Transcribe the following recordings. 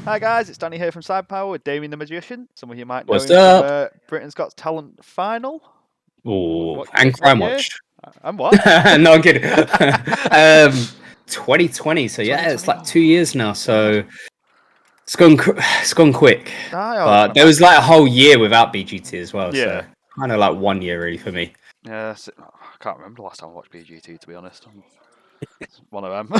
Hi guys, it's Danny here from Cyberpower with Damien the Magician. Some of you might know What's him from up? Britain's Got Talent final. Oh, and What Crime year? Watch. And what? No, I'm kidding. 2020. So yeah, it's like 2021. 2 years now. God. So it's gone quick. I can But there was imagine. like a whole year without BGT as well. Yeah. So kind of like 1 year really for me. Yes. I can't remember the last time I watched BGT, to be honest. It's one of them.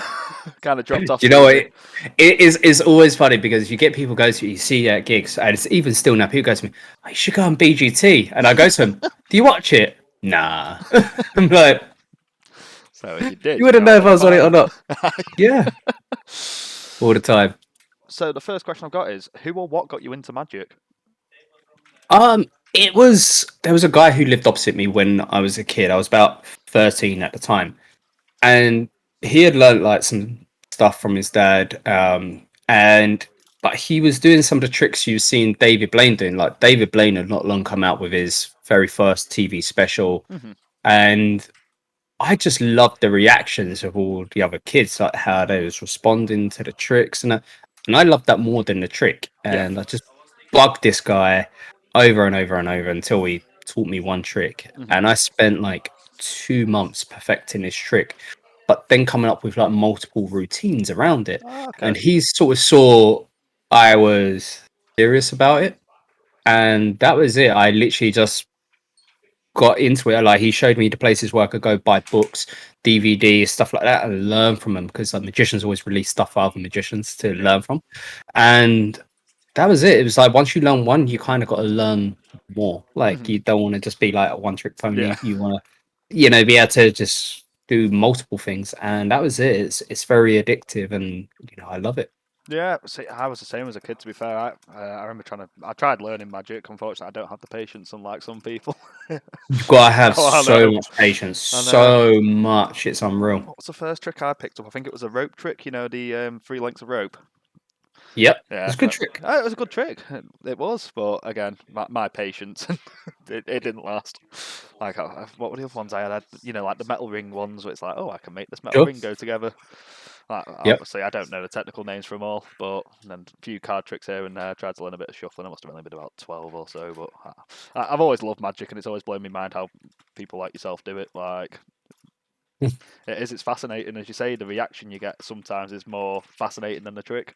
Kind of dropped off You know what? streaming. It's always funny because you get people go to you see gigs, and it's even still now. People go to me, "Oh, you should go on BGT," and I go to them, "Do you watch it?" Nah. I'm like, So if you did, you you wouldn't know know I if want I to was on it or final. not. Yeah, all the time. So the first question I've got is, who or what got you into Magic? It was there was a guy who lived opposite me when I was a kid. I was about 13 at the time, and he had learned like some stuff from his dad. And but he was doing some of the tricks you seen David Blaine doing. Like David Blaine had not long come out with his very first TV special, Hmm. and I just loved the reactions of all the other kids, like how they was responding to the tricks, and I loved that more than the trick. Yeah. And I just bugged this guy over and over and over until he taught me one trick. Hmm. And I spent like 2 months perfecting this trick, but then coming up with like multiple routines around it. Okay. And he sort of saw I was serious about it. And that was it. I literally just got into it. Like he showed me the places where I could go buy books, DVDs, stuff like that, and learn from them because like magicians always release stuff for other magicians to learn from. And that was it. It was like once you learn one, you kind of got to learn more. Like Hmm. you don't want to just be like a one trick Yeah. pony. You want to, be able to just do multiple things. And that was it. It's very addictive, and I love it. Yeah, see, I was the same as a kid. To be fair, I remember I tried learning magic. Unfortunately, I don't have the patience, unlike some people. You've got to have Oh, I so know, much patience, I know. so much. It's unreal. What was the first trick I picked up? I think it was a rope trick. You know, the 3 lengths of rope. Yep, Yeah, it's a good trick. it was a good trick. It was, but again, my patience, it didn't last. Like, what were the other ones I had? Like the metal ring ones, where it's like, oh, I can make this metal Sure. ring go together. Like, Yep. obviously, I don't know the technical names for them all, but then a few card tricks here and there. I tried to learn a bit of shuffling. I must have only been about 12 or so, but I've always loved magic, and it's always blown my mind how people like yourself do it. Like, it's fascinating, as you say. The reaction you get sometimes is more fascinating than the trick.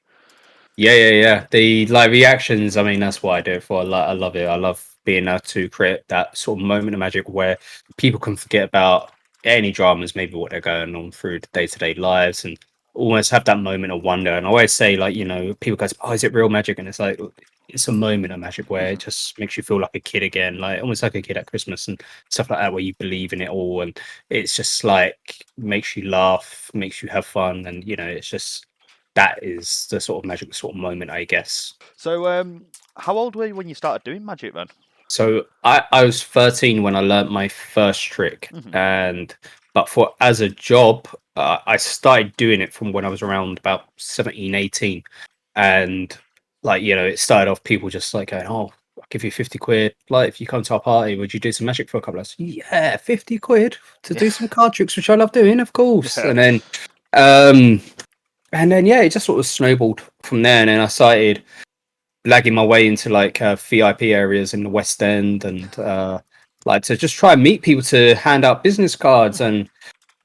Yeah. The like reactions. I mean, that's what I do it for. I love it. I love being able to create that sort of moment of magic where people can forget about any dramas, maybe what they're going on through the day-to-day lives, and almost have that moment of wonder. And I always say, like, people go, "Oh, is it real magic?" And it's like it's a moment of magic where it Mhm. just makes you feel like a kid again, like almost like a kid at Christmas and stuff like that, where you believe in it all, and it's just like makes you laugh, makes you have fun, and it's just that is the sort of magic sort of moment, I guess. So, how old were you when you started doing magic then? So I was 13 when I learnt my first trick, Hmm. and but for as a job, I started doing it from when I was around about 17, 18, and like it started off people just like going, "Oh, I'll give you 50 quid. Like if you come to our party, would you do some magic for a couple of hours?" Yeah, 50 quid to Yeah, do some card tricks, which I love doing, of course. yeah. Um, and then yeah, it just sort of snowballed from there, and then I started lagging my way into like VIP areas in the West End, and like to just try and meet people to hand out business cards, Hmm.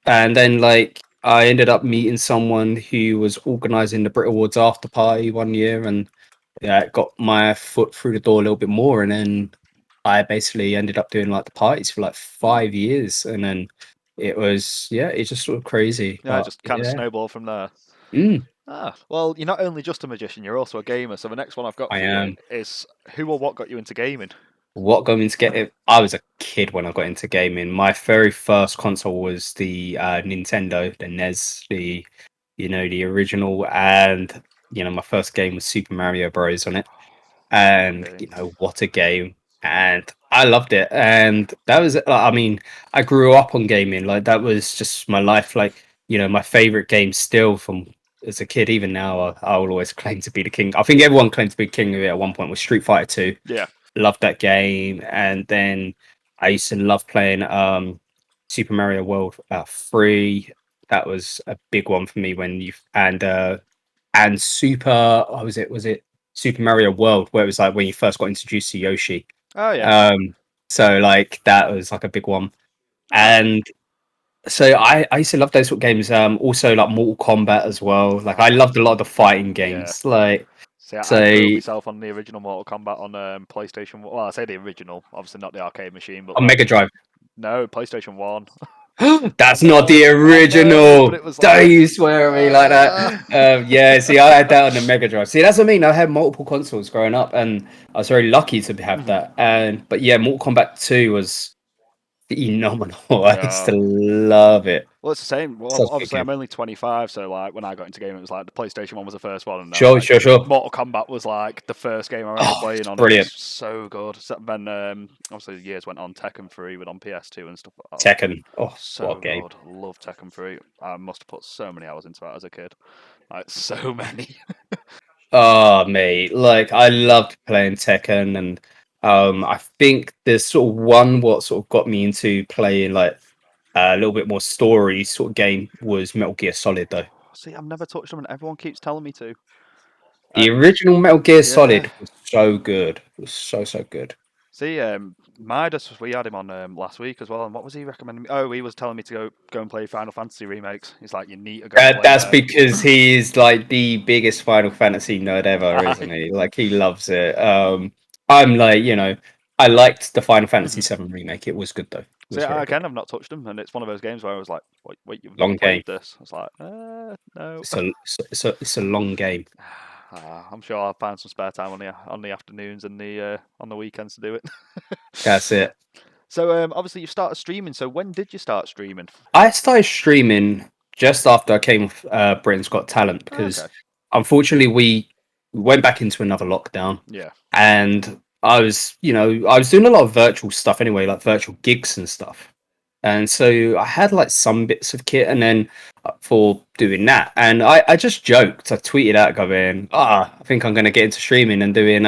and then like I ended up meeting someone who was organising the Brit Awards after party one year, and yeah, it got my foot through the door a little bit more, and then I basically ended up doing like the parties for like Oh. 5 years, and then it's just sort of crazy, Yeah, but just kind of yeah. snowball from there. Mm, Ah, well, you're not only just a magician, you're also a gamer. So the next one I've got I for you am. is, who or what got you into gaming? What got me into get it? I was a kid when I got into gaming. My very first console was the Nintendo, the NES, the original, and my first game was Super Mario Bros. On it, Good and game. what a game! And I loved it, and that was. I mean, I grew up on gaming. Like that was just my life. Like my favorite game still from as a kid. Even now, I will always claim to be the king. I think everyone claimed to be king of it at one point. Was Street Fighter 2. Yeah. Loved that game. And then I used to love playing Super Mario World 3. That was a big one for me when you and and Super. What was it? Was it Super Mario World, where it was like when you first got introduced to Yoshi? Oh yeah. Um, so like that was like a big one, Oh, and so I used to love those sort of games. Also like Mortal Kombat as well. Like I oh, loved a lot of the fighting yeah. games. Like See, so I grew up myself on the original Mortal Kombat on PlayStation. Well, I say the original, obviously not the arcade machine, but on Mega like Drive. no PlayStation One. That's not the I know, but original. it was Don't like, you swear at me like that. Yeah, see, I had that on the Mega Drive. See, that's what I mean. I had multiple consoles growing up, and I was very lucky to have mhm. that. And but yeah, Mortal Kombat 2 was phenomenal. I used Yeah. to love it. Well, it's the same. Well, Such a good obviously, I'm game. only 25, so like when I got into gaming, it was like the PlayStation One was the first one, and then Sure, like sure, sure. Mortal Kombat was like the first game I remember Oh, playing it's on. It was brilliant. so good. So then, obviously, the years went on. Tekken 3 went on PS2 and stuff like that. Tekken. Oh, what a So game. good. Love Tekken 3. I must have put so many hours into that as a kid. Like so many. Oh, mate. Like I loved playing Tekken, and I think there's sort of one what sort of got me into playing like a little bit more story sort of game was Metal Gear Solid though. See, I've never touched them, and everyone keeps telling me to. The And original Metal Gear yeah, Solid was so good. It was so good. see, Midas, we had him on last week as well, and what was he recommending me? Oh, he was telling me to go and play Final Fantasy remakes. He's like, you need to go and play That's them. because he's like the biggest Final Fantasy nerd ever, isn't Aye. he? Like he loves it. I'm like, I liked the Final Fantasy Mhm. 7 remake. It was good though. It See, was very good. again, I've not touched them, and it's one of those games where I was like, wait, you've not Long game. played this? I was like, no. It's a long game. I'm sure I'll find some spare time on the afternoons and the on the weekends to do it. That's it. So, obviously, you started streaming. So, when did you start streaming? I started streaming just after I came off Britain's Got Talent because Okay. unfortunately we went back into another lockdown, Yeah. and I was doing a lot of virtual stuff anyway, like virtual gigs and stuff. And so I had like some bits of kit, and then for doing that, and I just joked, I tweeted out going, I think I'm going to get into streaming and doing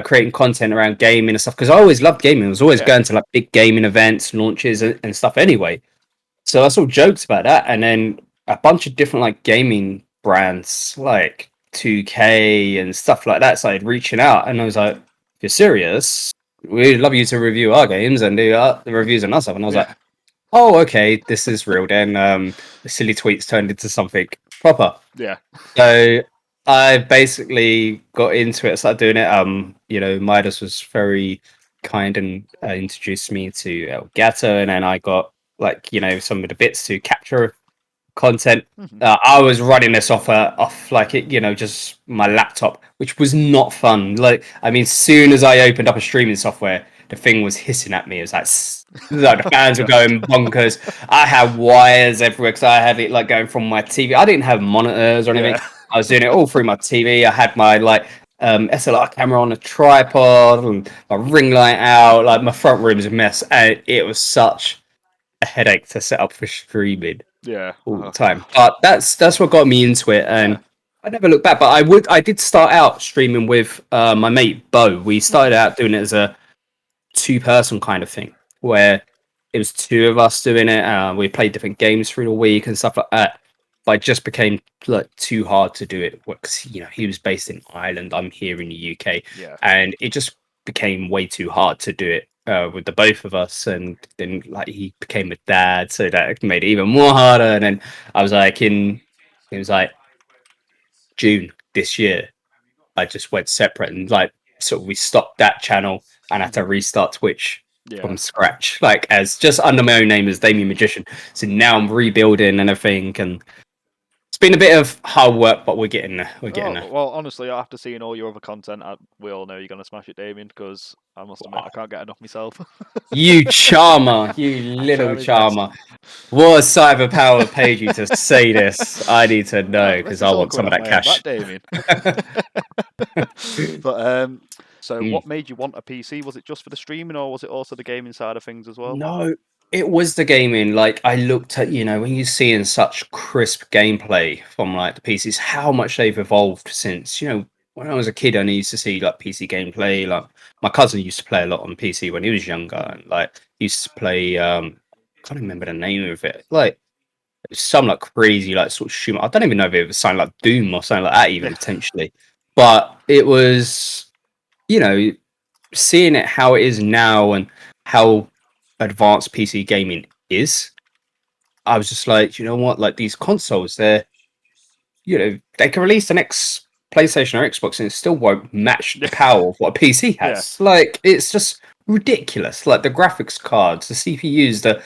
creating content around gaming and stuff because I always loved gaming. I was always Yeah. going to like big gaming events, launches, and stuff anyway. So I sort of joked about that, and then a bunch of different like gaming brands like 2K and stuff like that started reaching out, and I was like, "If you're serious, we'd love you to review our games and do the reviews on our stuff." And I was like, Yeah. "Oh, okay, this is real." Then the silly tweets turned into something proper. Yeah. So I basically got into it, started doing it. Midas was very kind and introduced me to Elgato, and then I got like some of the bits to capture content. Hmm. I was running this off like just my laptop, which was not fun. Like, I mean, soon as I opened up a streaming software, the thing was hissing at me. It was like the Oh fans were God. going bonkers. I had wires everywhere because I had it like going from my TV. I didn't have monitors or anything. Yeah. I was doing it all through my TV. I had my like SLR camera on a tripod and my ring light out. Like my front room was a mess, and it was such a headache to set up for streaming Yeah. all the Oh time. God. But that's what got me into it, Yeah. and I never looked back. But I did start out streaming with my mate Bo. We Hmm. started out doing it as a two-person kind of thing, where it was two of us doing it. We played different games through the week and stuff like that. But it just became like too hard to do it because he was based in Ireland, I'm here in the UK, Yeah. and it just became way too hard to do it with the both of us. And then like he became a dad, so that made it even more harder. And then I was like, it was like June this year, I just went separate and like sort of we stopped that channel and had to Hmm. restart Twitch Yeah. from scratch, like as just under my own name as Damien Magician. So now I'm rebuilding and everything, and it's been a bit of hard work, but we're getting there. We're getting there. Oh well, honestly, after seeing all your other content, we all know you're gonna smash it, Damien. Because I must admit, I Wow. can't get enough myself. You charmer, you I try little my best. charmer. What Cyberpower paid you to say this? I need to know because This I is all want coming some of off that my own back, cash. Damien. But so Mm. what made you want a PC? Was it just for the streaming, or was it also the gaming side of things as well? No, it was the gaming. Like I looked at, when you're seeing such crisp gameplay from like the PCs, how much they've evolved since, when I was a kid, I used to see like PC gameplay. Like my cousin used to play a lot on PC when he was younger, Hmm. and like he used to play. I can't remember the name of it. Like some like crazy like sort of shooter. I don't even know if it was something like Doom or something like that, even Yeah. potentially. But it was, you know, seeing it how it is now and how advanced PC gaming is. I was just like, you know what? Like these consoles, they're, you know, they can release the next PlayStation or Xbox and it still won't match the Yeah. power of what a PC Yeah. has. Like it's just ridiculous. Like the graphics cards, the CPUs, the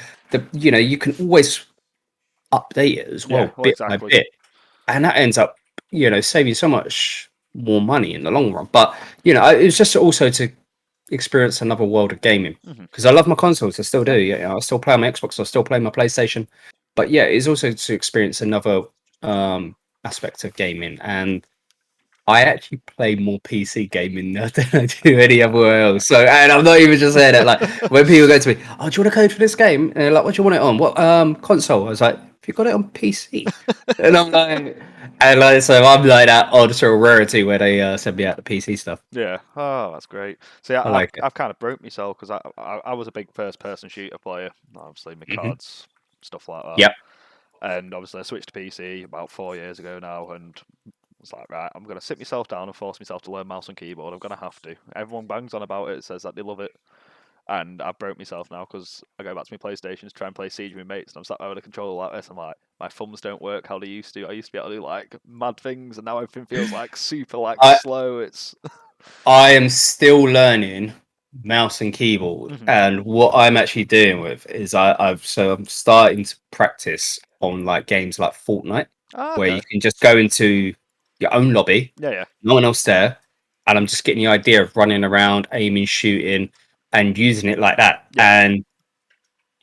you know, you can always update it as Yeah. well, Well, bit by exactly. bit, and that ends up, you know, saving so much more money in the long run. But you know, it's just also to experience another world of gaming Hmm. because I love my consoles. I still do. Yeah. You know, I still play on my Xbox. I still play my PlayStation. But yeah, it's also to experience another aspect of gaming, and I actually play more PC gaming now than I do any other else. So, and I'm not even just saying it. Like when people go to me, "Oh, do you want to code for this game?" And they're like, "What do you want it on? What console?" I was like, "Have you got it on PC?" And I'm like, so I'm like that odd sort of rarity where they send me out the PC stuff. Yeah. Oh, that's great. See, I I've like it. I've kind of broke myself because I was a big first person shooter player. Obviously, my Hmm. cards, stuff like that. Yep. And obviously, I switched to PC about 4 years ago now, and was like, right, I'm gonna sit myself down and force myself to learn mouse and keyboard. I'm gonna have to. Everyone bangs on about it, says that they love it, and I broke myself now because I go back to my PlayStation to try and play Siege with my mates, and I'm sat there with a controller like this. I'm like, my thumbs don't work how they used to. I used to be able to do like mad things, and now everything feels like super like I slow. It's I am still learning mouse and keyboard, Mhm. and what I'm actually doing with is I'm starting to practice on like games like Fortnite, Ah, where you okay. can just go into your own lobby, Yeah, yeah, no one else there, and I'm just getting the idea of running around, aiming, shooting, and using it like that, yeah, and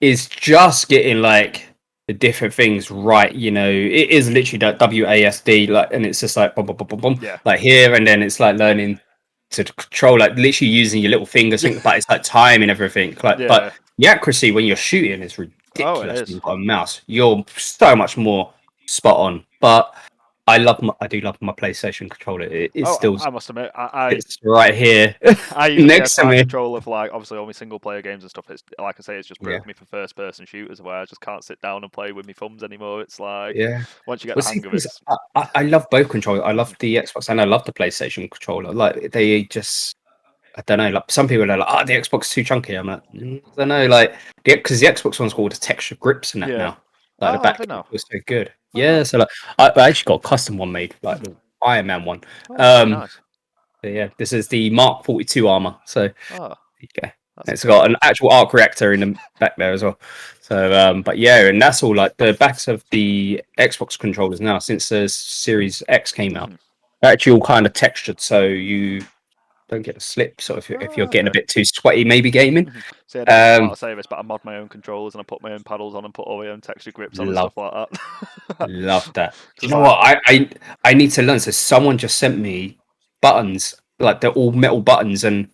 is just getting like the different things right. You know, it is literally that WASD, like, and it's just like boom, boom, boom, boom, boom, yeah, like here, and then it's like learning to control, like literally using your little fingers, yeah, think, but it's like time and everything. Like, but yeah. the accuracy when you're shooting is Oh, it ridiculous. When is. you've got a mouse, you're so much more spot on. But I do love my PlayStation controller. It is Oh, still I must admit, I it's right here I use a next to PS5 me. controller for like obviously all my single player games and stuff. It's like I say, it's just Yeah. broke me for first person shooters where I just can't sit down and play with my thumbs anymore. It's like Yeah. once you get Well, the see, hang of it, it's I love both controllers. I love Mhm. the Xbox and I love the PlayStation controller. Like they just, I don't know. Like some people are like, "Oh, the Xbox is too chunky." I'm like, I don't know. Like, because the Xbox one's got all the texture grips and that Yeah. now. Like the Oh, have back they now? was so good. Oh. Yeah. So like, I actually got a custom one made, like Mhm. the Iron Man one. Oh, very Um, nice. but yeah, this is the Mark 42 armor. So there Oh, you go. that's It's got cool. an actual arc reactor in the back there as well. So, but yeah, and that's all like the backs of the Xbox controllers now since the Series X came out. Mhm. They're actually all kind of textured, so you don't get a slip. So if you're Oh, getting a okay. bit too sweaty, maybe gaming. See, I don't know Um, how to say this, but I mod my own controllers and I put my own paddles on and put all my own texture grips on and love stuff like that. love that. Do you Because know like, what? I need to learn. So someone just sent me buttons, like they're all metal buttons and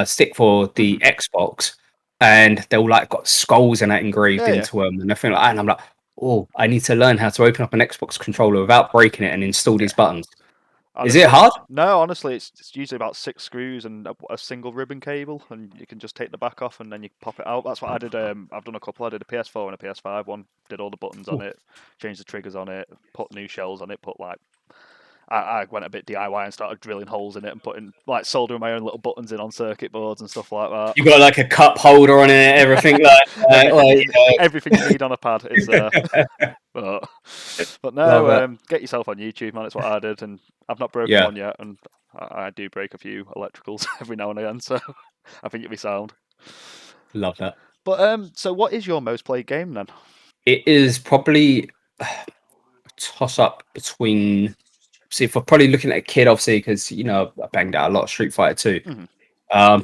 stick for the mhm. Xbox, and they're all like got skulls and that engraved Yeah, yeah. into them and everything like that. And I'm like, oh, I need to learn how to open up an Xbox controller without breaking it and install these Yeah. buttons. Is it Honestly, hard? no. Honestly, it's usually about 6 screws and a single ribbon cable, and you can just take the back off and then you pop it out. That's what I did. I've done a couple. I did a PS4 and a PS5 one. Did all the buttons on Ooh, it, changed the triggers on it, put new shells on it. Put like I went a bit DIY and started drilling holes in it and putting like soldering my own little buttons in on circuit boards and stuff like that. you got like a cup holder on it, everything like that. everything Like, you everything you need on a pad is there. But but love no, it. get yourself on YouTube, man. It's what I did, and I've not broken Yeah, one yet, and I do break a few electricals every now and again, so I think it'll be sound. love that. But so what is your most played game then? It is probably a toss up between. See, if we're probably looking at a kid, obviously, because you know I banged out a lot of Street Fighter 2. Mhm.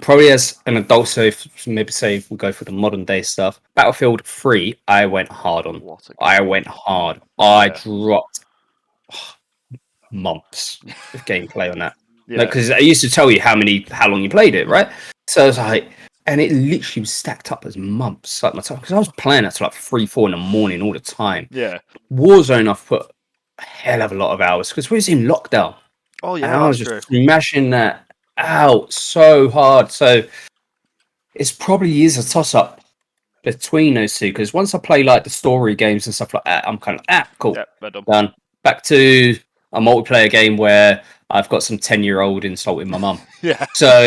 Probably as an adult, so maybe say if we go for the modern day stuff, Battlefield 3, I went hard on. What a I game! went hard. I Yeah, dropped months of gameplay on that. Like, yeah, because I used to tell you how long you played it, Mhm. right? So it's like, and it literally was stacked up as months, like my time, because I was playing it to like 3, 4 in the morning all the time. yeah. Warzone, I've put a hell of a lot of hours because we was in lockdown, Oh and yeah, I that's was just true. smashing that out so hard. So it's probably is a toss up between those two because once I play like the story games and stuff like that, I'm kind of cool, Yeah, they're done. done. Back to a multiplayer game where I've got some 10-year-old insulting my mum. Yeah. So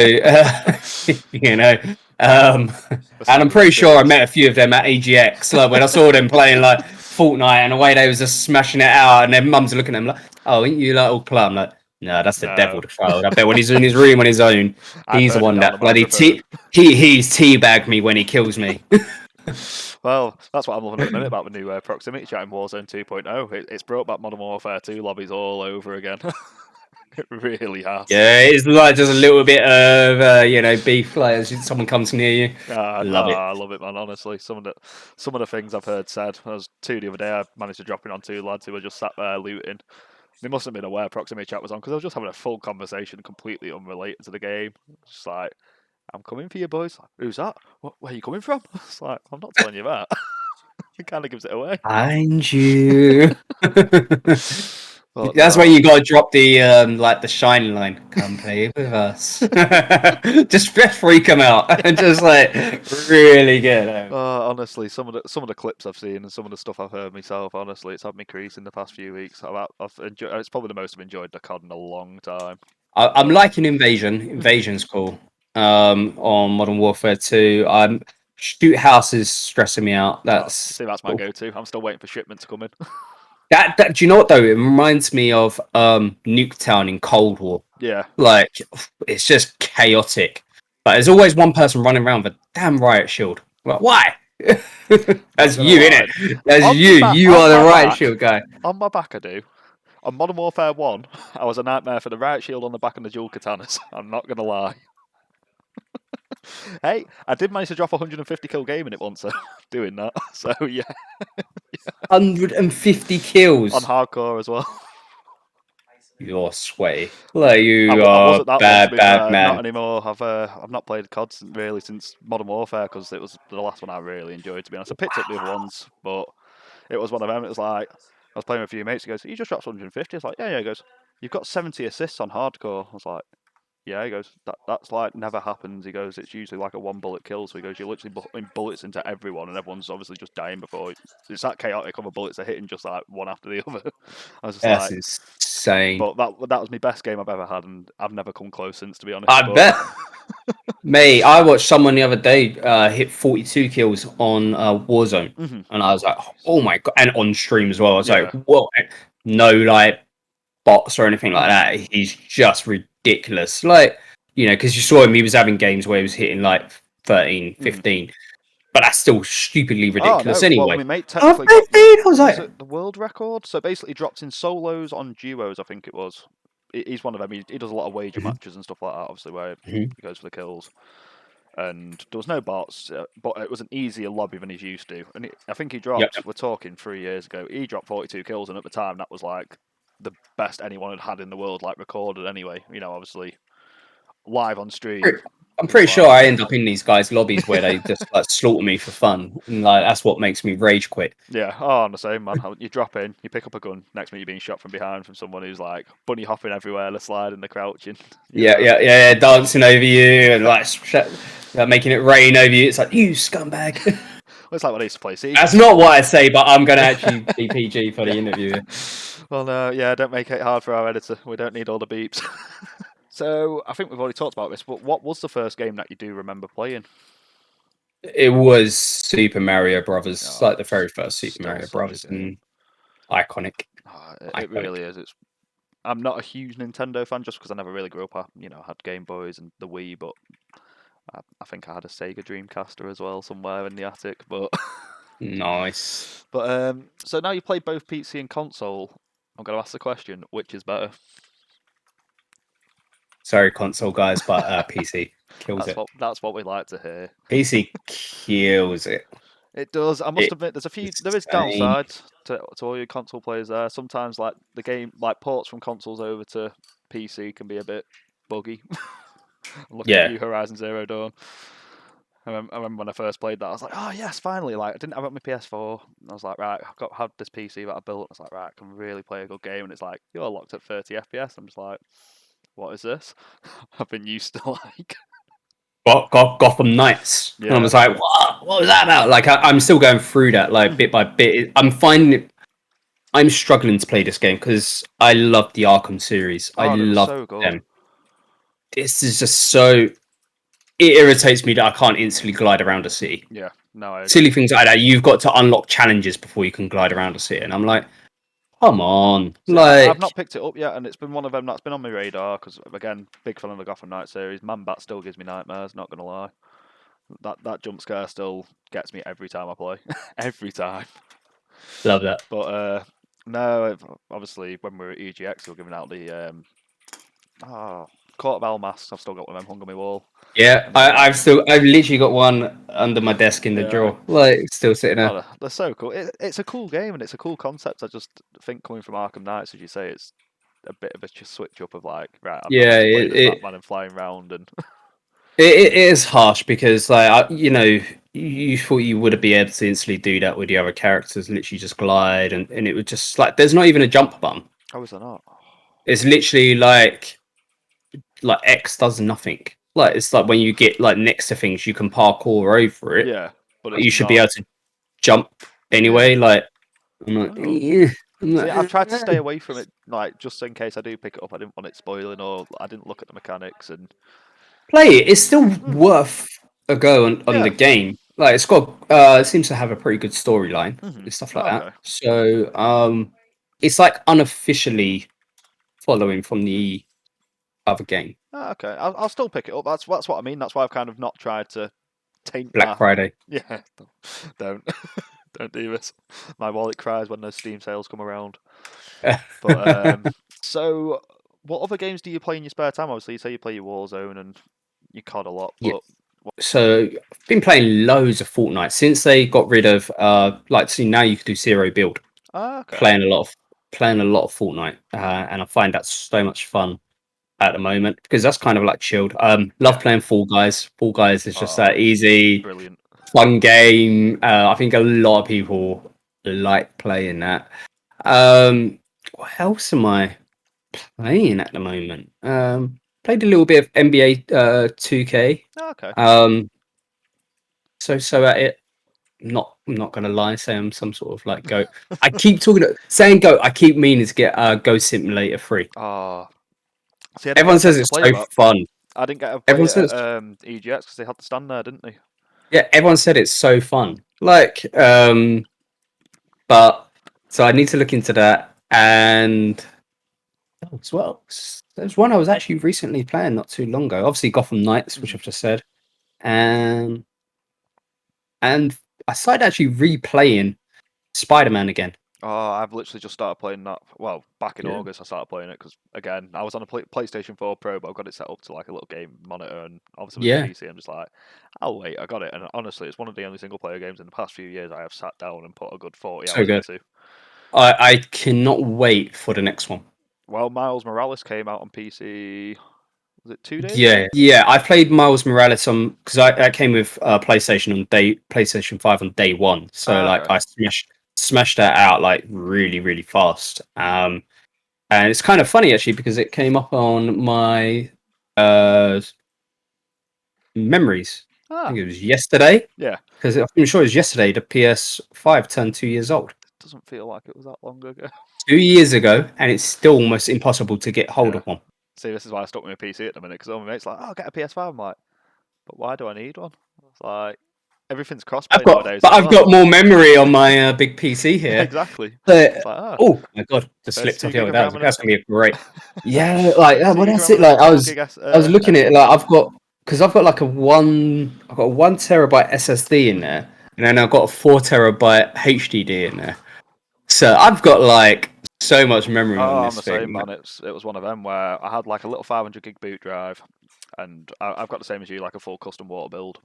you know, um, The and I'm standard pretty sure I experience. met a few of them at AGX. Like when I saw them playing like Fortnite, and the way they was just smashing it out, and their mums are looking at them like, "Oh, ain't you little club?" I'm like, no, that's the devil, No. the child. I bet when he's in his room on his own, I'd he's the burn him one down the that bloody microphone. he's teabagged me when he kills me. Well, that's what I'm loving at the minute about the new proximity chat in Warzone 2.0. It's brought back Modern Warfare 2 lobbies all over again. It really has. Yeah, it's like just a little bit of beef. Like as someone comes near you, love it. I love it, man. Honestly, some of the things I've heard said. I was two the other day. I managed to drop in on two lads who were just sat there looting. They must have been aware proximity chat was on because I was just having a full conversation, completely unrelated to the game. Just like, I'm coming for you, boys. Like, who's that? Where are you coming from? It's like, I'm not telling you that. It kind of gives it away. Find you. But That's when no. you got to drop the like the shine line. Come play with us. Just freak them out and just like really get them. Honestly, some of the clips I've seen and some of the stuff I've heard myself, honestly, it's had me creasing the past few weeks. I've enjoyed. It's probably the most I've enjoyed the COD in a long time. I'm But liking Invasion. Invasion's cool. On Modern Warfare 2. Shoot House is stressing me out. see, that's my go-to. I'm still waiting for shipment to come in. That do you know what though? It reminds me of Nuketown in Cold War. Yeah. Like it's just chaotic. But there's always one person running around with a damn riot shield. Like, why? Not That's gonna you, lie. innit? That's On you. my back, You on are the my riot back, shield guy. on my back, I do. On Modern Warfare 1, I was a nightmare for the riot shield on the back and the dual katanas. I'm not gonna lie. Hey, I did manage to drop a 150 kill game in it once, doing that. So yeah, 150 on kills. hardcore as well. You're sweaty. Like I, you w- I are wasn't that one to bad, be bad fair. Not man. anymore. I've not played COD really since Modern Warfare because it was the last one I really enjoyed. To be honest, I picked up the other ones, but it was one of them. It was like I was playing with a few mates. He goes, "You just dropped 150." I was like, "Yeah, yeah." He goes, "You've got 70 assists on hardcore." I was like, "Yeah." He goes, "That's like never happens." He goes, "It's usually like a one bullet kill." So he goes, "You're literally putting bullets into everyone, and everyone's obviously just dying before it's that chaotic of a bullets are hitting just like one after the other." I was just That's like, insane. but that was my best game I've ever had, and I've never come close since, to be honest. I But bet. Mate, I watched someone the other day hit 42 kills on Warzone, Mhm. and I was like, "Oh my god!" And on stream as well. I was like, Yeah. "What?" No, like bots or anything like Mhm. that. He's just ridiculous. Like, because you saw him, he was having games where he was hitting like 13, Mhm. 15, but that's still stupidly Oh ridiculous no! Well, anyway. my mate Oh, technically got 15? I was was like, it the world record? So basically, dropped in solos on duos. I think it was. He's one of them. He does a lot of wager Mhm, matches and stuff like that. Obviously, where mhm. he goes for the kills. And there was no bots, but it was an easier lobby than he's used to. And I think he Yep. dropped. We're talking 3 years ago. He dropped 42 kills, and at the time, that was like the best anyone had had in the world, like recorded anyway. Obviously live on stream. I'm It's pretty sure like, I end up in these guys' lobbies where they just like slaughter me for fun, and like that's what makes me rage quit. yeah, oh, I'm the same, man. You drop in, you pick up a gun. Next minute, you're being shot from behind from someone who's like bunny hopping everywhere, the sliding, the crouching. Yeah, yeah, yeah, dancing over you and like making it rain over you. It's like you scumbag. Well, it's like when I used to play Siege and That's stuff. not what I say, but I'm gonna actually be PG for the Yeah. interview. Well, no, yeah, don't make it hard for our editor. We don't need all the beeps. So I think we've already talked about this, but what was the first game that you do remember playing? It was Super Mario Brothers, Oh, like the very first Super still Mario such a Brothers, game. and iconic, Oh, it iconic. really is. I'm not a huge Nintendo fan just because I never really grew up. I had Game Boys and the Wii, but I think I had a Sega Dreamcaster as well somewhere in the attic. But Nice. so now you play both PC and console. I'm going to ask the question: which is better? Sorry, console guys, but PC kills That's it. what we like to hear. PC kills it. It does. I must admit, there is Insane. downsides to all your console players there. Sometimes, like the game, like ports from consoles over to PC can be a bit buggy. I'm looking at Yeah. you, Horizon Zero Dawn. I remember when I first played that, I was like, "Oh yes, finally!" Like I didn't have it on my PS4. And I was like, "Right, I've got had this PC that I built." I was like, "Right, I can really play a good game." And it's like, "You're locked at 30 FPS." I'm just like, "What is this?" I've been used to like Gotham Knights, and I Yeah. was like, what was that about? Like, I'm still going through that, like, bit by bit. I'm struggling to play this game because I love the Arkham series. I Oh, they were love so good. them. This is just so. It irritates me that I can't instantly glide around a city. Yeah. No, I agree. Silly things like that. You've got to unlock challenges before you can glide around a city, and I'm like, come on, See, I've like, not picked it up yet, and it's been one of them that's been on my radar because, again, big fan of the Gotham Knight series. Man Bat still gives me nightmares. Not gonna lie, that jump scare still gets me every time I play, every time. love that. But no, obviously when we were at EGX, they were giving out the Court of Owl masks. I've still got one of them hung on my wall. Yeah, And then I've literally got one under my desk in the yeah, drawer, like, still sitting there. oh, they're so cool. It's a cool game and it's a cool concept. I just think coming from Arkham Knights, as you say, it's a bit of a switch up of like, right, I'm not Yeah, just playing as Batman and flying around and it is harsh because, like, you thought you would be able to instantly do that with the other characters, literally just glide, and it would just like there's not even a jump button. how is that not? It's literally like X does nothing. Like, it's like when you get like next to things, you can parkour over it. Yeah, but But it's you should be not. able to jump Yeah. anyway. Like, I'm like, Oh. I'm See, I've tried to like, stay away from it, like just in case I do pick it up. I didn't want it spoiling, or I didn't look at the mechanics, and play it. It's still worth a go on the yeah. game. Like, it's got it seems to have a pretty good storyline and stuff like that. Okay. So it's like unofficially following from the other game, Okay. I'll still pick it up. That's what I mean. That's why I've kind of not tried to taint Black my Friday. yeah. Don't don't do this. My wallet cries when those Steam sales come around. But so what other games do you play in your spare time? Obviously, you say you play your Warzone and you COD a lot, Yeah. but So I've been playing loads of Fortnite since they got rid of like, see, now you can do zero build. okay. Playing a lot of Fortnite, and I find that so much fun at the moment because that's kind of like chilled. Love Yeah. playing Fall Guys. Fall Guys is just Oh, that easy, brilliant. fun game. I think a lot of people like playing that. What else am I playing at the moment? Played a little bit of NBA 2K. Okay. So at it. I'm not gonna lie, say I'm some sort of like goat. I keep saying goat. I keep meaning to get Ghost Simulator 3. Oh, see, I didn't get Everyone a says chance to it's play so that. fun. I didn't get to play Everyone it at says, EGX because they had the stand there, didn't they? yeah, everyone said it's so fun. Like, but so I need to look into that. And as well, there's one I was actually recently playing not too long ago. Obviously, Gotham Knights, which I've just said, and and I started actually replaying Spider-Man again. Oh, I've literally just started playing that. Well, back in Yeah, August, I started playing it because again, I was on a PlayStation 4 Pro, but I've got it set up to like a little game monitor, and obviously with the yeah, PC, I'm just like, I'll wait. I got it, and honestly, it's one of the only single player games in the past few years I have sat down and put a good 40 so hours good. into. I cannot wait for the next one. Well, Miles Morales came out on PC. Was it 2 days ago? Yeah. I played Miles Morales on because I came with PlayStation 5 on day one. So Ah, like okay. I smashed that out like really fast. And it's kind of funny actually because it came up on my uh memories. I Ah, think it was yesterday yeah. because I'm sure it was yesterday. The PS5 turned 2 years old. Doesn't feel like it was that long ago. 2 years ago, and it's still almost impossible to get hold Yeah. of one. See, this is why I stuck with my PC at the minute because all my mates like, oh, get a PS5. I'm like, but why do I need one? It's like everything's crossplay nowadays as I've well. got more memory on my big PC here. Exactly. But It's like, ah, oh my god, just slipped off 32 the gig other. of RAM and a That's gonna be a great. Yeah, like 32 well, gig of that's RAM it. and a Like 4 gig I was looking at it. Like SSD. I've got like I've got a 1 terabyte SSD in there, and then I've got a 4 terabyte HDD in there. So I've got like so much memory on Oh, I'm this the same thing. man. It was one of them where I had like a little 500 gig boot drive, and I've got the same as you, like a full custom water build.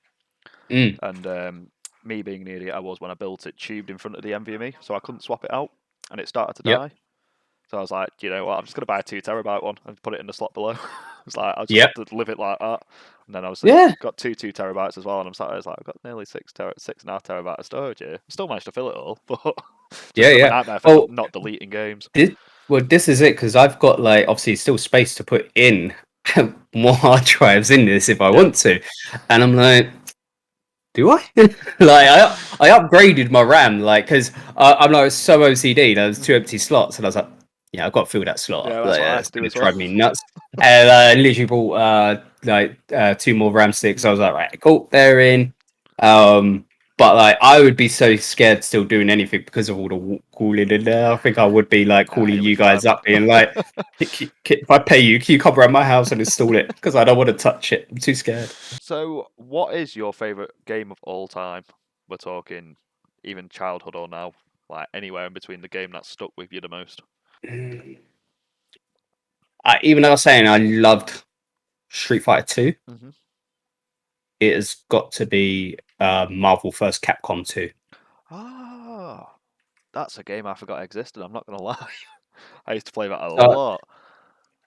Mm, And me being the idiot I was when I built it, tubed in front of the NVMe, so I couldn't swap it out, and it started to yep, die. So I was like, you know what, I'm just gonna buy a 2 terabyte one and put it in the slot below. It's like I'll just yep, have to live it like that. And then obviously yeah, got two terabytes as well, and I'm sat there, it's like I've got nearly 6.5 terabyte of storage here. Still managed to fill it all, but just a bit of a yeah. nightmare for Well, not deleting games. this is it because I've got like obviously still space to put in more hard drives in this if I Yeah. want to. And I'm like, do I? Like, I upgraded my RAM, like, because I'm like so OCD. There was two empty slots, and I was like, yeah, I've got to fill that slot Yeah, up. that's Like, what I had it's to do gonna as well. drive me nuts. And I literally bought two more RAM sticks. I was like, right, cool, they're in. Um, but like, I would be so scared still doing anything because of all the cooling in there. I think I would be like Nah, calling you'll be you fine, guys man. up, being like, if I pay you, can you come around my house and install it? Because I don't want to touch it. I'm too scared. So, what is your favourite game of all time? We're talking even childhood or now, like anywhere in between the game that's stuck with you the most. Even though I was saying I loved Street Fighter 2, Mm-hmm. it has got to be Marvel vs. Capcom 2. Ah, that's a game I forgot existed. I'm not gonna lie. I used to play that a Uh, lot.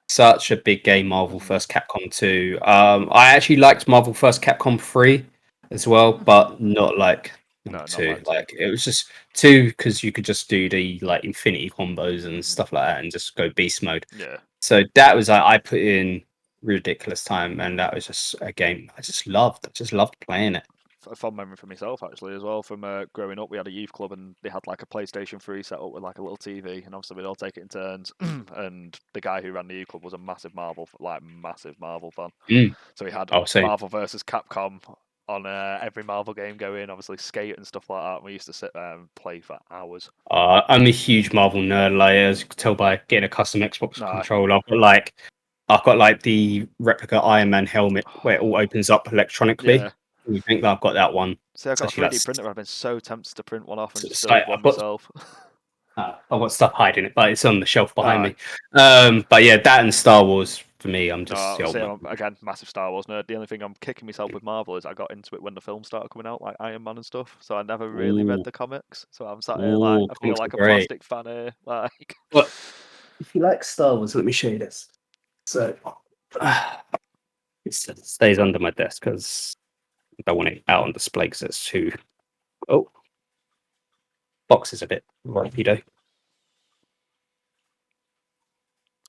Such a big game, Marvel Mm-hmm. vs. Capcom 2. I actually liked Marvel vs. Capcom 3 as well, Mm-hmm. but not like number No, not 2. like two. Like, it was just 2 because you could just do the like infinity combos and Mm-hmm. stuff like that and just go beast mode. Yeah. So that was like, I put in ridiculous time, and that was just a game I just loved. I just loved playing it. A fond memory for myself actually as well from growing up. We had a youth club and they had like a PlayStation 3 set up with like a little TV, and obviously we'd all take it in turns. And the guy who ran the youth club was a massive massive Marvel fan. Mm. So he had Oh, same. Marvel versus Capcom on every Marvel game going, obviously Skate and stuff like that. And we used to sit there and play for hours. I'm a huge Marvel nerd. Like, as you can tell by getting a custom Xbox Nah, controller, I've got like the replica Iron Man helmet where it all opens up electronically. yeah. You think that I've got that one? See, I've got a Especially 3D printer. I've been so tempted to print one off and just it's build like one myself. I've got stuff hiding it, but it's on the shelf behind Aye. me. But yeah, that and Star Wars for me. I'm just No, the old see, man. I'm, again, massive Star Wars nerd. The only thing I'm kicking myself with Marvel is I got into it when the films started coming out, like Iron Man and stuff. So I never really read Ooh, the comics. So I'm sat here like I feel comics are like a great. plastic fan here. Like, But if you like Star Wars, let me show you this. So it stays under my desk because I don't want it out on display because it's too. Oh, box is a bit rapido.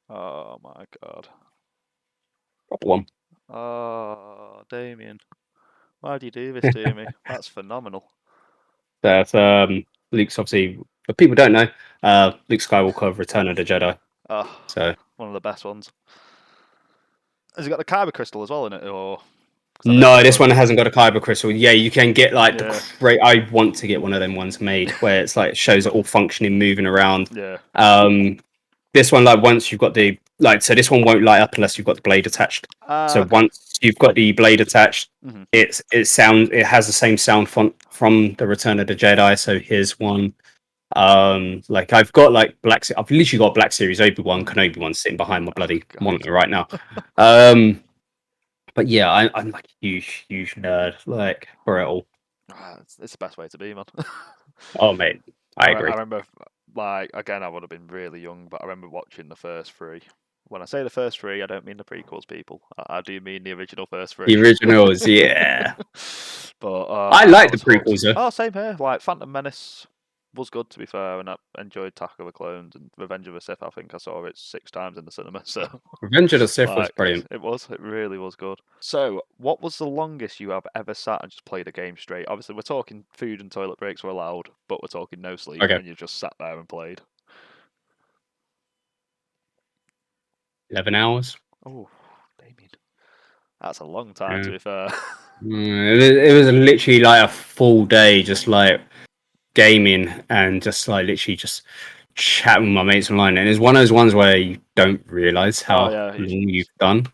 oh my god. Proper one. Oh, Damien, why do you do this to me? That's phenomenal. That's Luke's obviously. But people don't know. Luke Skywalker of Return of the Jedi. Oh, So one of the best ones. Has it got the kyber crystal as well in it, or? Because I know no, some this of one hasn't got a kyber crystal. Yeah, you can get like the yeah, great. I want to get one of them ones made where it's like shows it all functioning, moving around. yeah. This one, like, once you've got the so this one won't light up unless you've got the blade attached. Ah, So okay. once you've got the blade attached, Mhm. it has the same sound font from the Return of the Jedi. So here's one. Like, I've got like I've literally got Black Series Obi-Wan Kenobi one sitting behind my Oh bloody god. monitor right now. But yeah, I'm like a huge nerd, like, for it all. It's the best way to be, man. Oh mate, I I agree. remember, like, again, I would have been really young, but I remember watching the first three. When I say the first three, I don't mean the prequels, people. I do mean the original first three. The originals, yeah. But I I like the was hooked. prequels though. Oh, same here. Like Phantom Menace was good to be fair, and I enjoyed Attack of the Clones and Revenge of the Sith. I think I saw it 6 times in the cinema. So, Revenge of the Sith was like, brilliant. it really was good. So, what was the longest you have ever sat and just played a game straight? Obviously, we're talking food and toilet breaks were allowed, but we're talking no sleep, Okay, and you just sat there and played. 11 hours. Oh, Damien, that's a long time to Yeah. be fair. It was literally like a full day, just like gaming and just like literally just chatting with my mates online. And it's one of those ones where you don't realize Oh how yeah, long you've done.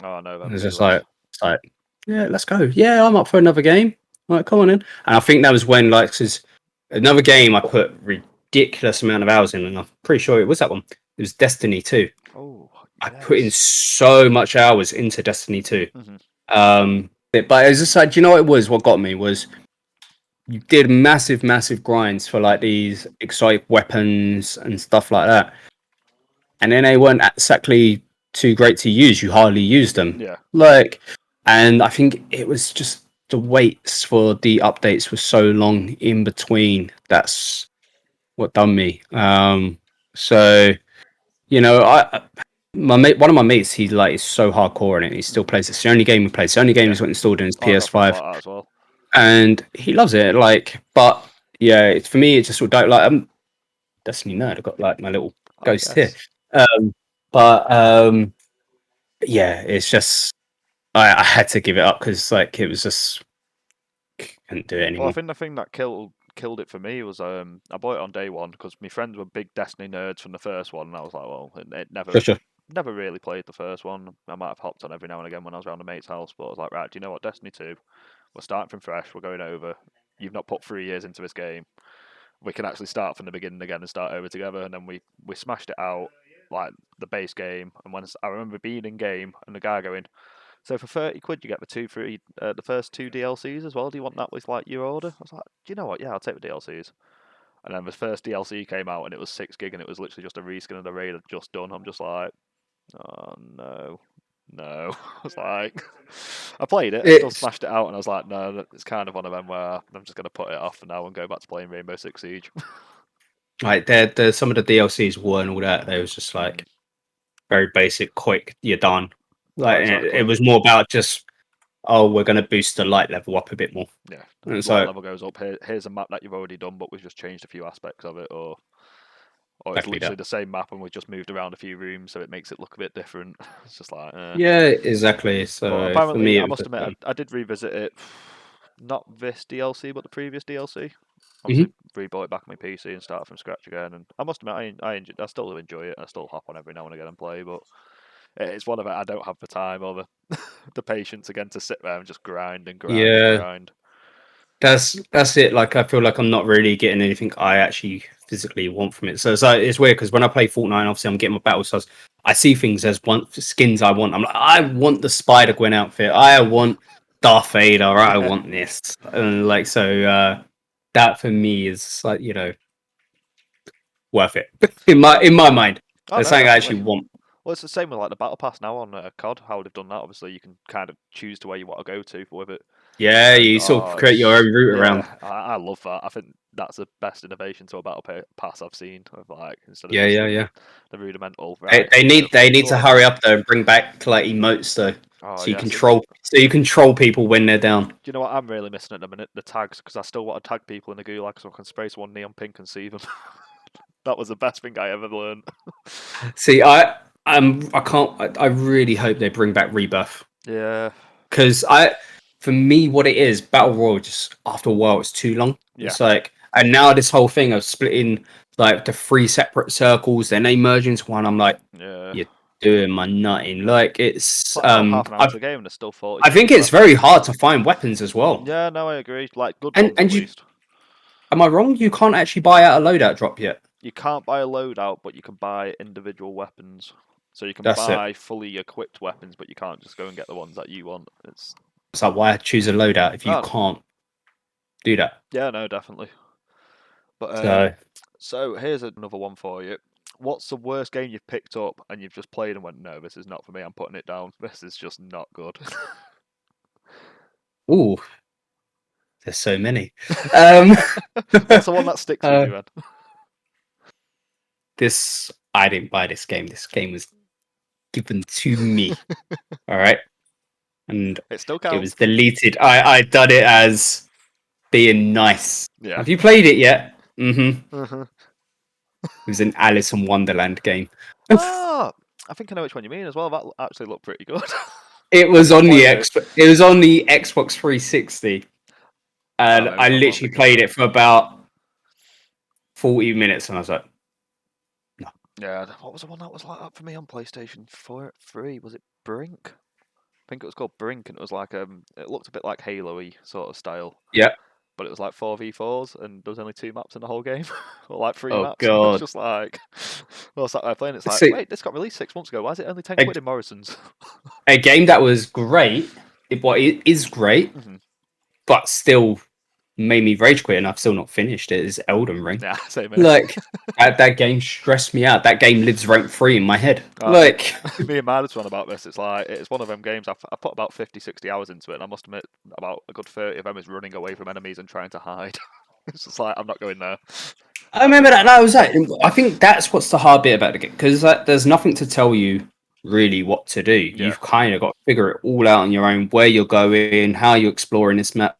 oh I know them It's just feelings. like, yeah, let's go. Yeah, I'm up for another game. Like, come on in. And I think that was when, like, 'cause another game I put ridiculous amount of hours in, and I'm pretty sure it was that one. It was Destiny 2. Oh I put in yes. so much hours into Destiny 2. Hmm. But it was just like, do you know what it was? What got me was you did massive grinds for like these exotic weapons and stuff like that, and then they weren't exactly too great to use. You hardly used them, Yeah. like, and I think it was just the waits for the updates were so long in between. That's what done me. So, you know, my mate, one of my mates, he like is so hardcore in it. He still plays. It's the only game he plays. It's the only game he's got installed in his I got friends like PS5, that as well. and he loves it. Like, but yeah, it's for me. It's just sort of like I'm Destiny nerd. I've got like my little ghost here. Um, but yeah, it's just I had to give it up because like it was just couldn't do it Well, anymore. I think the thing that killed it for me was I bought it on day one because my friends were big Destiny nerds from the first one, and I was like, well, it Sure. never really played the first one. I might have hopped on every now and again when I was around a mate's house, but I was like, right, do you know what? Destiny 2, we're starting from fresh. We're going over. You've not put 3 years into this game. We can actually start from the beginning again and start over together. And then we smashed it out like the base game. And when I remember being in game and the guy going, so for 30 quid you get the first two DLCs as well. Do you want that with like your order? I was like, do you know what? Yeah, I'll take the DLCs. And then the first DLC came out and it was 6 gig and it was literally just a reskin of the raid I'd just done. I'm just like, oh no. No, I was like, I played it, I still smashed it out, and I was like, no, it's kind of one of them where I'm just gonna put it off for now and go back to playing Rainbow Six Siege. Like there, some of the DLCs weren't all that. They was just like very basic, quick. You're done. Like exactly. it was more about just we're going to boost the light level up a bit more. Yeah, and light level goes up. Here's a map that you've already done, but we've just changed a few aspects of it, or it's exactly literally the same map and we've just moved around a few rooms, so it makes it look a bit different. It's just like, yeah, exactly. So but for apparently, me, I must admit, I did revisit it. Not this DLC, but the previous DLC. Obviously, rebought it back on my PC and started from scratch again. And I must admit, I still do enjoy it. I still hop on every now and again and play, but it's one of it. I don't have the time or the patience again to sit there and just grind and grind and grind. That's it. Like I feel like I'm not really getting anything I actually physically want from it. So it's weird because when I play Fortnite, obviously I'm getting my battle stars. I see things as skins I want. I'm like, I want the Spider Gwen outfit. I want Darth Vader. I want this. And like so, that for me is like worth it in my mind. It's something I actually want. Well, it's the same with like the battle pass now on COD. How they've done that, obviously, you can kind of choose to where you want to go to with it. Yeah, you sort of create your own route around. I love that. I think that's the best innovation to a battle pass I've seen. Of like instead of the rudimental. Right, they need to hurry up though and bring back like emotes though, so you control people when they're down. Do you know what I'm really missing at the minute? The tags, because I still want to tag people in the gulag so I can spray someone neon pink and see them. That was the best thing I ever learned. See, I can't. I really hope they bring back Rebirth. Yeah. Because for me, what it is, Battle Royale, just after a while, it's too long. Yeah. It's like, and now this whole thing of splitting like the 3 separate circles, then they merge into one. I'm like, you're doing my nutting. Like it's half an hour of the game and it's still 40. I think it's very hard to find weapons as well. Yeah, no, I agree. Like good ones at least. Am I wrong? You can't actually buy out a loadout drop yet. You can't buy a loadout, but you can buy individual weapons. So you can buy fully equipped weapons, but you can't just go and get the ones that you want. It's like, why choose a loadout if you can't do that? Yeah, no, definitely. But so here's another one for you. What's the worst game you've picked up and you've just played and went, no, this is not for me. I'm putting it down. This is just not good. Ooh, there's so many. What's the one that sticks with you, then? I didn't buy this game. This game was given to me. All right, and it still counts. It was deleted. I done it as being nice. Yeah. Have you played it yet? Mm-hmm. It was an Alice in Wonderland game. I think I know which one you mean as well. That actually looked pretty good. It was on the It was on the Xbox 360, and I literally played it for about 40 minutes, and I was like, no. Yeah, what was the one that was like that for me on PlayStation 3? Was it Brink? I think it was called Brink, and it was like it looked a bit like Halo-y sort of style. Yeah. But it was like 4v4s, and there was only 2 maps in the whole game, or like 3 maps. God. It's just like, I was sat there playing. It's like, wait, this got released 6 months ago. Why is it only 10 quid in Morrison's? A game that was great. It is great, but still made me rage quit, and I've still not finished it. Is Elden Ring? Yeah, same here. Like that game stressed me out. That game lives rent free in my head. Like me and Midas one about this. It's like it's one of them games. I put about 50, 60 hours into it, and I must admit, about a good 30 of them is running away from enemies and trying to hide. It's just like I'm not going there. I remember that. That was that. I think that's what's the hard bit about the game, because there's nothing to tell you really what to do. Yeah. You've kind of got to figure it all out on your own, where you're going, how you're exploring this map.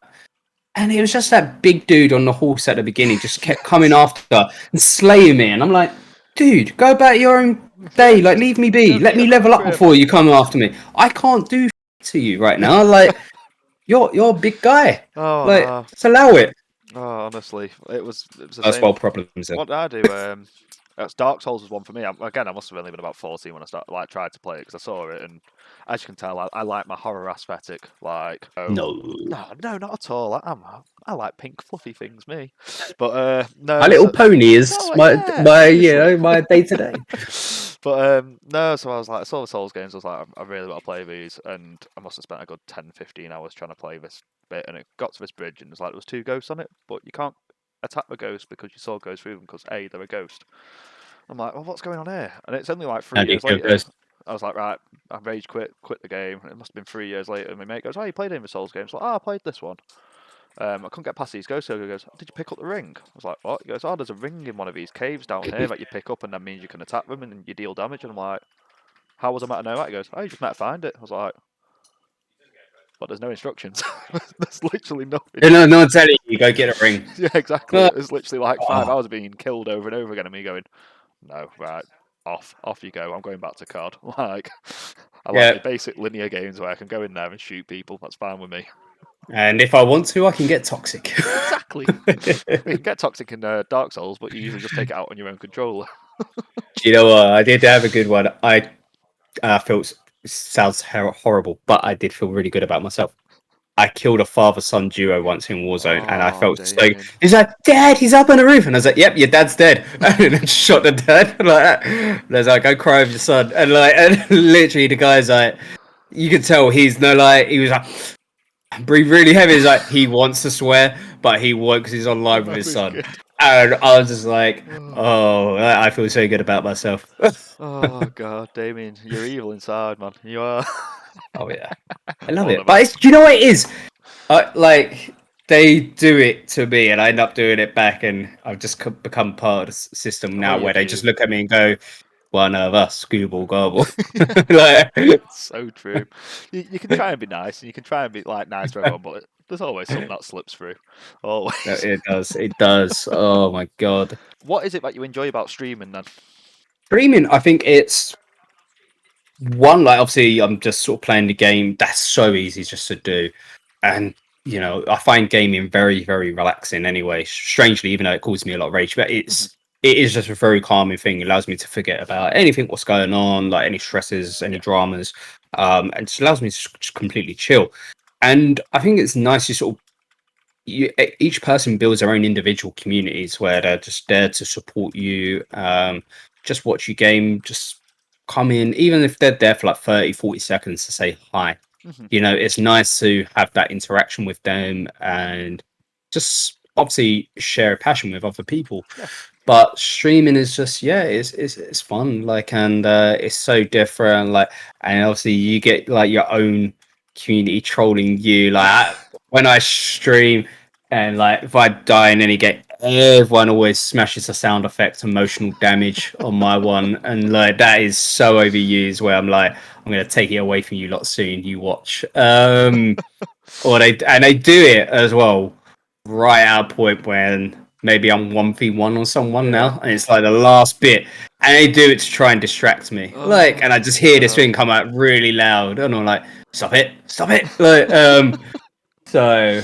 And it was just that big dude on the horse at the beginning just kept coming Yes. after and slaying me. And I'm like, dude, go about your own Yeah, day. Like, just leave me be. go Let beat me him up level up for him. before you come after me. I can't do to you right now. Like, you're a big guy. Oh Like, no. just allow it. Oh, honestly, it was the First same. world problems. What did I do? That's Dark Souls was one for me. Again, I must have only been about 14 when I started, like, tried to play it because I saw it, and as you can tell, I like my horror aesthetic. Like, oh, No. no, not at all. I like pink fluffy things, me. But My no, Little so Pony is oh yeah, my obviously. my day to day. But no, so I was like, I saw the Souls games. I was like, I really want to play these, and I must have spent a good 10, 15 hours trying to play this bit, and it got to this bridge, and it was like there was two ghosts on it, but you can't attack the ghost because your sword goes through them because A, they're a ghost. I'm like, well, what's going on here? And it's only like 3 years later. I was like, right, I rage quit the game. It must have been 3 years later. And my mate goes, oh, you played any of the Souls games? I was like, oh, I played this one. I couldn't get past these ghosts. So he goes, oh, did you pick up the ring? I was like, what? He goes, oh, there's a ring in one of these caves down here that you pick up, and that means you can attack them and you deal damage. And I'm like, how was I meant to know that? He goes, oh, you just meant to find it. I was like, but there's no instructions. There's literally nothing. No one's telling you go get a ring. Yeah, exactly. It was literally like 5 hours of being killed over and over again, and me going, no, right, off you go. I'm going back to COD. Like, I like the basic linear games where I can go in there and shoot people. That's fine with me. And if I want to, I can get toxic. Exactly. You can get toxic in Dark Souls, but you usually just take it out on your own controller. You know what? I did have a good one. I felt sounds horrible, but I did feel really good about myself. I killed a father-son duo once in Warzone, and I felt just like, he's like, Dad, he's up on the roof, and I was like, yep, your dad's dead, and then shot the dad like that. And I was like, go cry with your son, and literally the guy's like, you could tell he's no like, he was like, breathe really heavy. He's like, he wants to swear, but he won't because he's online with his son. Good. And I was just like, oh, I feel so good about myself. Oh God, Damien, you're evil inside, man. You are. Oh yeah, I love it. But do you know what it is? Like they do it to me, and I end up doing it back, and I've just become part of the system now, where they just look at me and go, "One of us, Scooble Gobble." Like, it's so true. You can try and be nice, and you can try and be like nice to everyone, but there's always something that slips through. Always. It does. It does. Oh my God. What is it that you enjoy about streaming then? Streaming, I think it's one, like obviously I'm just sort of playing the game. That's so easy just to do. And you know, I find gaming very, very relaxing anyway. Strangely, even though it causes me a lot of rage, but it is just a very calming thing. It allows me to forget about anything what's going on, like any stresses, any dramas. And just allows me to just completely chill. And I think it's nice to sort of each person builds their own individual communities where they're just there to support you, just watch you game, just come in, even if they're there for like 30-40 seconds to say hi. You know, it's nice to have that interaction with them and just obviously share a passion with other people. But streaming is just it's fun, like, and it's so different, like, and obviously you get like your own community trolling you. Like when I stream and like if I die in any game, everyone always smashes a sound effect, emotional damage on my one, and like that is so overused. Where I'm like, I'm gonna take it away from you lot soon. You watch, or they do it as well right at a point when maybe I'm 1v1 on someone now, and it's like the last bit, and they do it to try and distract me. Like, and I just hear this thing come out really loud, and I'm like, stop it. Like, so,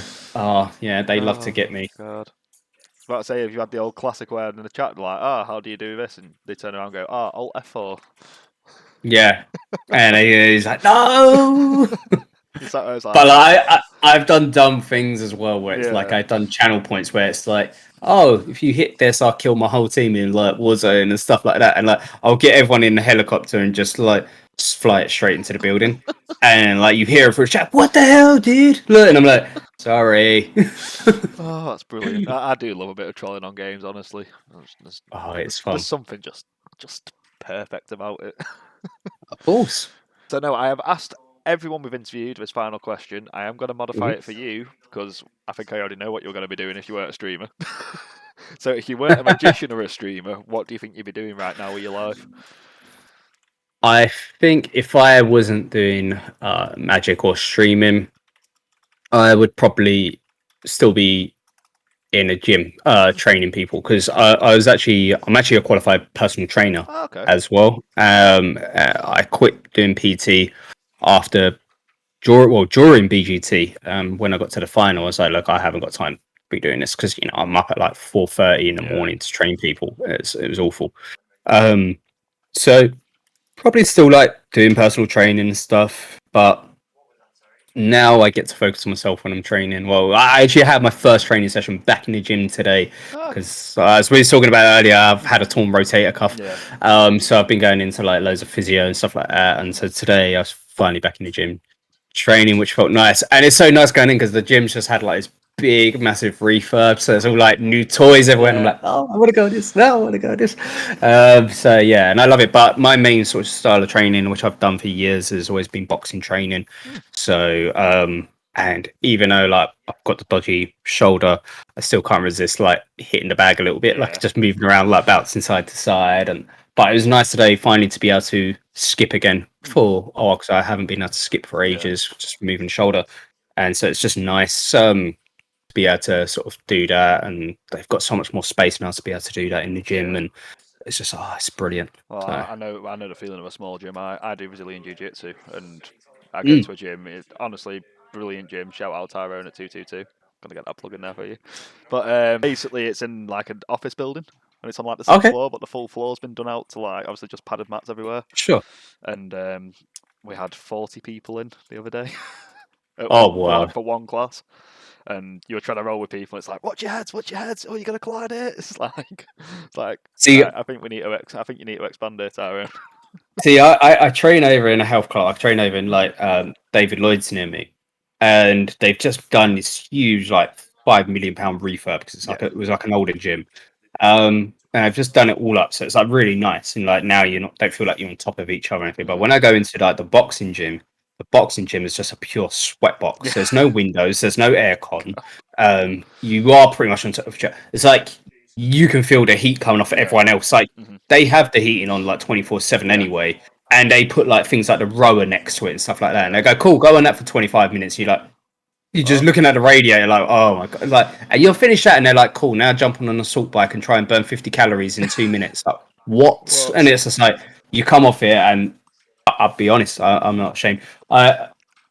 yeah, they love to get me. God. I was about to say, if you had the old classic where in the chat, like, how do you do this? And they turn around and go, Alt F4. Yeah. And he's like, no! Like, but like, I've done dumb things as well, where it's like I've done channel points where it's like, oh, if you hit this, I'll kill my whole team in like Warzone and stuff like that. And like, I'll get everyone in the helicopter and just fly it straight into the building. And like, you hear it for a chat, what the hell, dude? Look, and I'm like, sorry. Oh, that's brilliant. I do love a bit of trolling on games, honestly. It's fun. There's something just perfect about it. Of course. So no, I have asked everyone we've interviewed this final question. I am going to modify it for you because I think I already know what you're going to be doing if you weren't a streamer. So if you weren't a magician or a streamer, what do you think you'd be doing right now with your life? I think if I wasn't doing Magic or streaming, I would probably still be in a gym training people because I'm actually a qualified personal trainer Oh, okay. as well. I quit doing PT after during BGT. When I got to the final, I was like, look, I haven't got time to be doing this because I'm up at like 4:30 in the Yeah. morning to train people. It was awful. Um, so probably still like doing personal training and stuff, but now I get to focus on myself when I'm training. Well, I actually had my first training session back in the gym today Oh, okay. because, as we were talking about earlier, I've had a torn rotator cuff. Yeah. So I've been going into like loads of physio and stuff like that. And so today I was finally back in the gym training, which felt nice. And it's so nice going in because the gym's just had like this big, massive refurb. So it's all like new toys everywhere. And I'm Yeah. like, oh, I want to go this. No, I want to go this. So yeah, and I love it. But my main sort of style of training, which I've done for years, has always been boxing training. So, and even though like I've got the dodgy shoulder, I still can't resist like hitting the bag a little bit, Yeah. like just moving around like bouncing side to side. And but it was nice today finally to be able to skip again because I haven't been able to skip for ages, just moving the shoulder. And so it's just nice to be able to sort of do that. And they've got so much more space now to be able to do that in the gym. Yeah. And it's just it's brilliant. Well, So, I know the feeling of a small gym. I do Brazilian Jiu Jitsu, and I go mm, to a gym. It's honestly brilliant gym. Shout out Tyrone at 222. Gonna get that plug in there for you. But basically, it's in like an office building, and it's on like the sixth okay, floor. But the full floor's been done out to like obviously just padded mats everywhere. sure. And we had 40 people in the other day Oh wow. for one class. And you were trying to roll with people. It's like, watch your heads, watch your heads. Oh, you're gonna collide it. It's like, See, I think we need to. I think you need to expand it, Tyrone. I train over in a health club. I train over in like David Lloyd's near me, and they've just done this huge like £5 million refurb because Yeah, it was like an older gym. And I've just done it all up, so it's like really nice. And like now don't feel like you're on top of each other or anything. But when I go into like the boxing gym is just a pure sweat box. yeah, There's no windows, there's no aircon. You are pretty much on top of each other. It's like you can feel the heat coming off yeah. everyone else. Like Mhm. they have the heating on like 24/7 Yeah. anyway, and they put like things like the rower next to it and stuff like that. And they go, "Cool, go on that for 25 minutes." You're just Oh, looking at the radiator, like, "Oh my god!" Like, and you'll finish that, and they're like, "Cool, now jump on an assault bike and try and burn 50 calories in 2 minutes." Like, what? what? And it's just like you come off here, and I'll be honest, I'm not ashamed.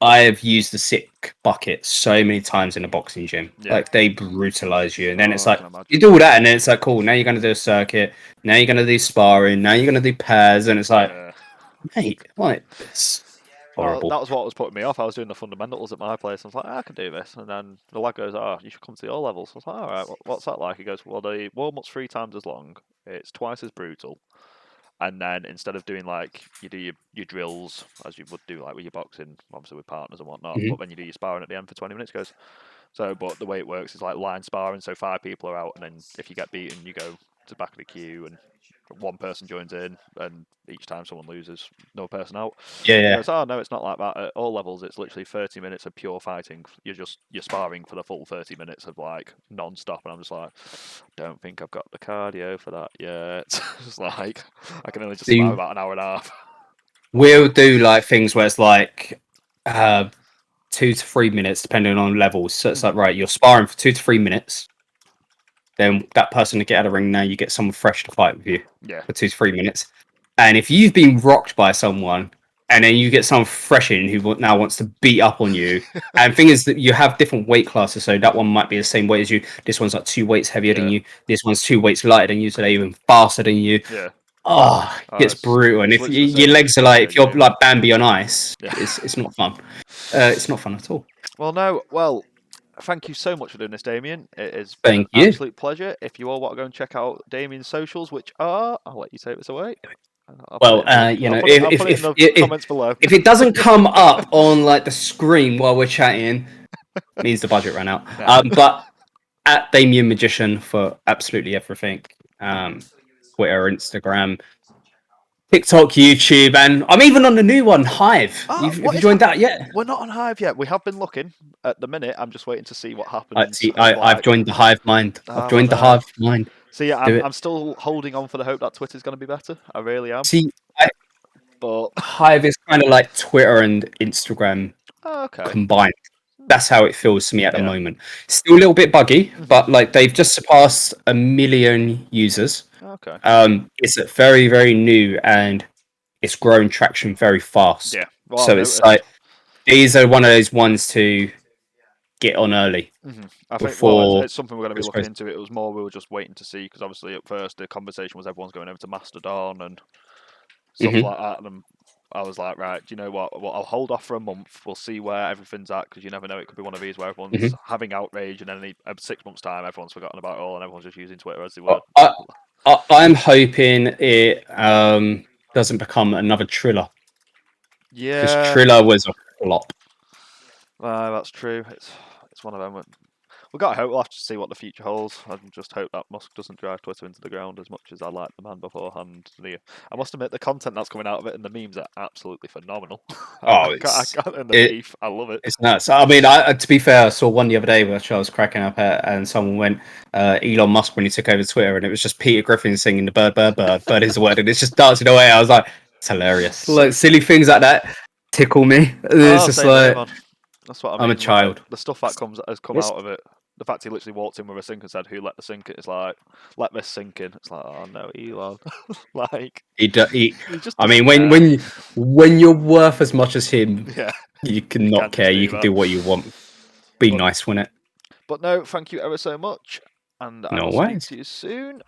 I have used the sick bucket so many times in a boxing gym. Yeah. Like they brutalize you, and then it's Oh, I like can imagine. you do all that, and then it's like, cool. Now you're gonna do a circuit. Now you're gonna do sparring. Now you're gonna do pairs, and it's like, Yeah. mate, like it's Well, horrible. that was what was putting me off. I was doing the fundamentals at my place. I was like, I can do this. And then the lad goes, oh, you should come to the O levels. I was like, all right, what's that like? He goes, well, the warm up's 3 times as long. It's twice as brutal. And then instead of doing like you do your drills as you would do like with your boxing, obviously with partners and whatnot, Mhm. but then you do your sparring at the end for 20 minutes. Goes so, but the way it works is like line sparring. So 5 people are out, and then if you get beaten, you go to the back of the queue, and one person joins in, and each time someone loses, no person out. Yeah, He yeah. goes, oh no, it's not like that. At all levels, it's literally 30 minutes of pure fighting. You're sparring for the full 30 minutes of like non-stop, and I'm just like, don't think I've got the cardio for that yet. It's like I can only just survive See, about an hour and a half. we'll do like things where it's like 2 to 3 minutes, depending on levels. So it's like, right, you're sparring for 2 to 3 minutes. Then that person to get out of the ring. Now you get someone fresh to fight with you Yeah, for 2 to 3 minutes. And if you've been rocked by someone, and then you get someone fresh in who now wants to beat up on you, and thing is that you have different weight classes, so that one might be the same weight as you. This one's like 2 weights heavier than yeah, you. This one's 2 weights lighter than you, so they're even faster than you. yeah. Oh, Oh, it's brutal. And it's if literally the your same. legs are like, if Same you're game. like Bambi on ice, Yeah. it's not fun. It's not fun at all. Well, no. Well, thank you so much for doing this, Damien. It has been an Thank you. absolute pleasure. If you all want to go and check out Damien's socials, which are, I'll let you take this away. Well, I'll put it in the comments below. if it doesn't come up on like the screen while we're chatting, means the budget ran out. Yeah. But at Damien Magician for absolutely everything. Twitter, Instagram, TikTok, YouTube, and I'm even on the new one, Hive. Have What you is joined that yet? We're not on Hive yet. We have been looking at the minute. I'm just waiting to see what happens. See, of, I've joined the Hive Mind. I've well, joined the no. Hive Mind. So yeah, Do it. I'm still holding on for the hope that Twitter's going to be better. I really am. See, But Hive is kind of like Twitter and Instagram okay, combined. That's how it feels to me at the yeah, moment. Still a little bit buggy, but like they've just surpassed 1 million users. okay, It's very, very new and it's growing traction very fast. yeah. Well, I've So it's noticed. like these are one of those ones to get on early I think, well, before it's something we're going to be it's looking crazy. into. It was more we were just waiting to see because obviously at first the conversation was everyone's going over to Mastodon and stuff Hmm. like that, and I was like, right, do you know what? Well, I'll hold off for a month. We'll see where everything's at because you never know. It could be one of these where everyone's Hmm. having outrage, and then in 6 months' time, everyone's forgotten about it all, and everyone's just using Twitter as they were. I'm hoping it doesn't become another Triller because Yeah, Triller was a flop. that's true. It's one of them. We've got to hope. We'll have to see what the future holds. I just hope that Musk doesn't drive Twitter into the ground as much as I liked the man beforehand. I must admit, the content that's coming out of it and the memes are absolutely phenomenal. Oh, I can't, and the it beef, I love it. it's nuts. I mean, to be fair, I saw one the other day which I was cracking up at, and someone went, Elon Musk when he took over Twitter, and it was just Peter Griffin singing the bird, bird, bird, bird is the word, and it's just dancing away. I was like, it's hilarious. Like silly things like that tickle me. It's Oh, just same here, like man. That's what I I'm a mean. Like child. the stuff that has come It's out of it. The fact he literally walked in with a sink and said, "Who let the sink in?" It's like, let this sink in. It's like, oh no, Elon. Like he. he just I mean, doesn't care. when you're worth as much as him, Yeah, you you cannot can't care. just You do can that. do what you want. Be But nice, wouldn't it? but no, thank you ever so much, and I No will speak ways. to you soon.